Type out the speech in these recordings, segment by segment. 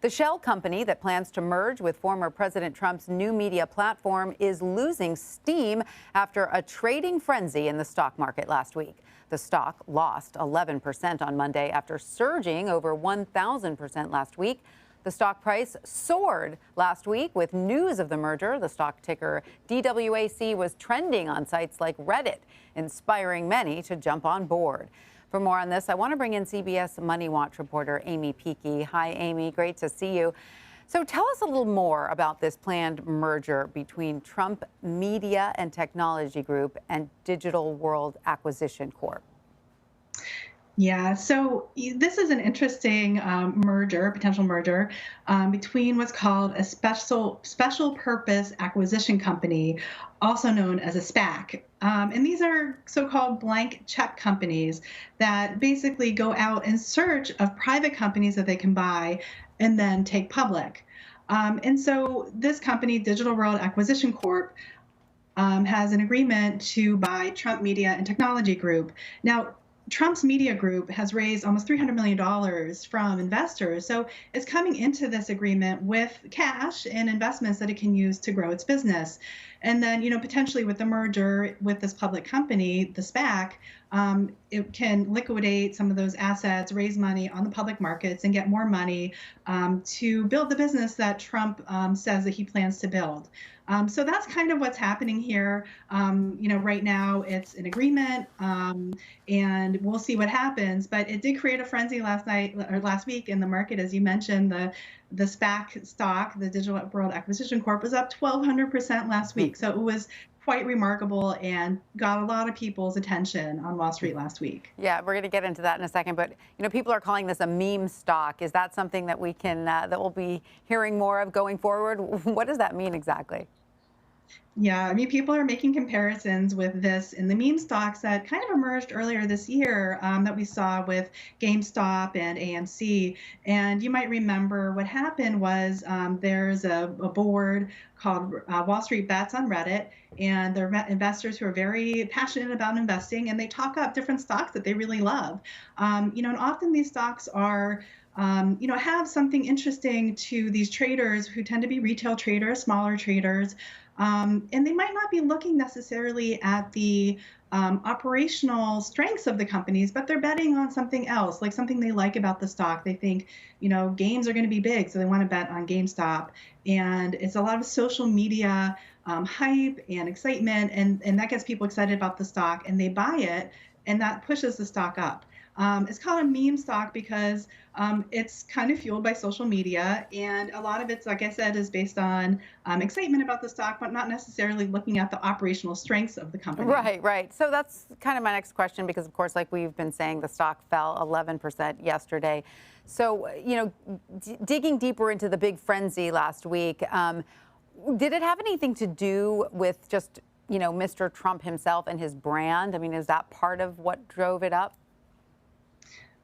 The shell company that plans to merge with former President Trump's new media platform is losing steam after a trading frenzy in the stock market last week. The stock lost 11% on Monday after surging over 1,000% last week. The stock price soared last week with news of the merger. The stock ticker DWAC was trending on sites like Reddit, inspiring many to jump on board. For more on this, I want to bring in CBS MoneyWatch reporter Aimee Picchi. Hi, Aimee. Great to see you. So tell us a little more about this planned merger between Trump Media and Technology Group and Digital World Acquisition Corp. Yeah, so this is an interesting potential merger between what's called a special purpose acquisition company, also known as a SPAC. And these are so-called blank check companies that basically go out in search of private companies that they can buy and then take public. And so this company, Digital World Acquisition Corp., has an agreement to buy Trump Media and Technology Group. Now, Trump's media group has raised almost $300 million from investors. So it's coming into this agreement with cash and investments that it can use to grow its business. And then, potentially with the merger with this public company, the SPAC, it can liquidate some of those assets, raise money on the public markets, and get more money to build the business that Trump says that he plans to build. So that's kind of what's happening here. Right now it's an agreement, and we'll see what happens. But it did create a frenzy last week in the market, as you mentioned. The SPAC stock, the Digital World Acquisition Corp, was up 1,200% last week. So it was quite remarkable and got a lot of people's attention on Wall Street last week. Yeah, we're going to get into that in a second. But people are calling this a meme stock. Is that something that we can that we'll be hearing more of going forward? What does that mean exactly? Yeah, people are making comparisons with this in the meme stocks that kind of emerged earlier this year that we saw with GameStop and AMC. And you might remember what happened was there's a board called Wall Street Bets on Reddit, and they're investors who are very passionate about investing, and they talk up different stocks that they really love. And often these stocks are have something interesting to these traders who tend to be retail traders, smaller traders. And they might not be looking necessarily at the operational strengths of the companies, but they're betting on something else, like something they like about the stock. They think, games are going to be big, so they want to bet on GameStop. And it's a lot of social media hype and excitement, and that gets people excited about the stock, and they buy it, and that pushes the stock up. It's called a meme stock because it's kind of fueled by social media, and a lot of it's, like I said, is based on excitement about the stock, but not necessarily looking at the operational strengths of the company. Right. So that's kind of my next question, because, of course, like we've been saying, the stock fell 11% yesterday. So, digging deeper into the big frenzy last week, did it have anything to do with just, Mr. Trump himself and his brand? Is that part of what drove it up?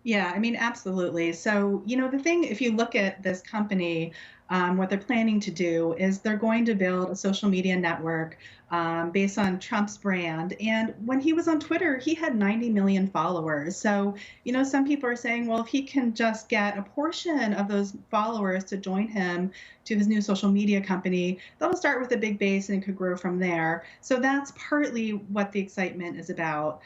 Yeah, absolutely. So, the thing, if you look at this company, what they're planning to do is they're going to build a social media network based on Trump's brand. And when he was on Twitter, he had 90 million followers. So, some people are saying, well, if he can just get a portion of those followers to join him to his new social media company, that'll start with a big base and it could grow from there. So that's partly what the excitement is about.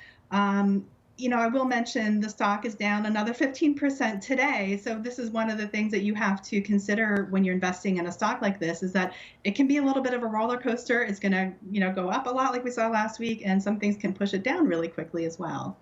I will mention the stock is down another 15% today. So this is one of the things that you have to consider when you're investing in a stock like this, is that it can be a little bit of a roller coaster. It's going to, go up a lot like we saw last week, and some things can push it down really quickly as well.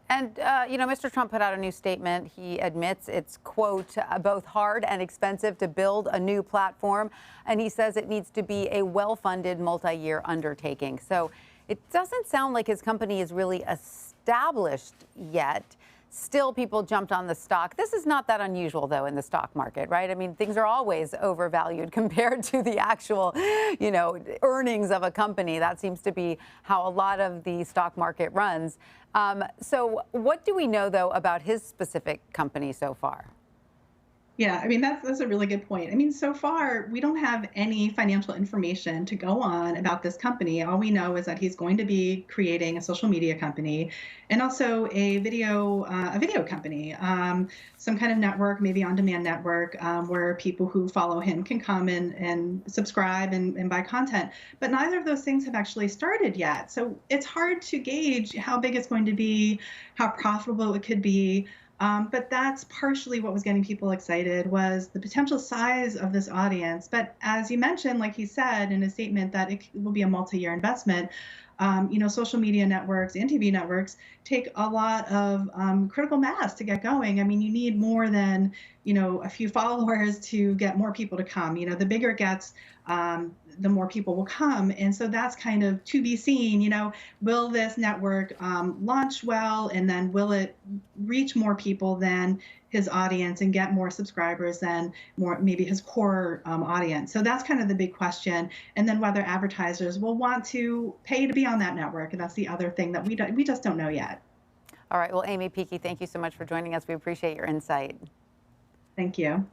And, Mr. Trump put out a new statement. He admits it's, quote, both hard and expensive to build a new platform. And he says it needs to be a well-funded multi-year undertaking. So it doesn't sound like his company is really established yet. Still, people jumped on the stock. This is not that unusual, though, in the stock market, right? Things are always overvalued compared to the actual, earnings of a company. That seems to be how a lot of the stock market runs. So what do we know, though, about his specific company so far? Yeah, I mean, that's a really good point. I mean, so far, we don't have any financial information to go on about this company. All we know is that he's going to be creating a social media company and also a video company, some kind of network, maybe on-demand network, where people who follow him can come and subscribe and buy content. But neither of those things have actually started yet. So it's hard to gauge how big it's going to be, how profitable it could be. But that's partially what was getting people excited was the potential size of this audience. But as you mentioned, like he said in his statement, that it will be a multi-year investment. Social media networks and TV networks take a lot of critical mass to get going. I mean, you need more than, a few followers to get more people to come. The bigger it gets, the more people will come. And so that's kind of to be seen. Will this network launch well, and then will it reach more people than his audience and get more subscribers than more maybe his core audience? So that's kind of the big question. And then whether advertisers will want to pay to be on that network. And that's the other thing that we just don't know yet. All right. Well, Aimee Picchi, thank you so much for joining us. We appreciate your insight. Thank you.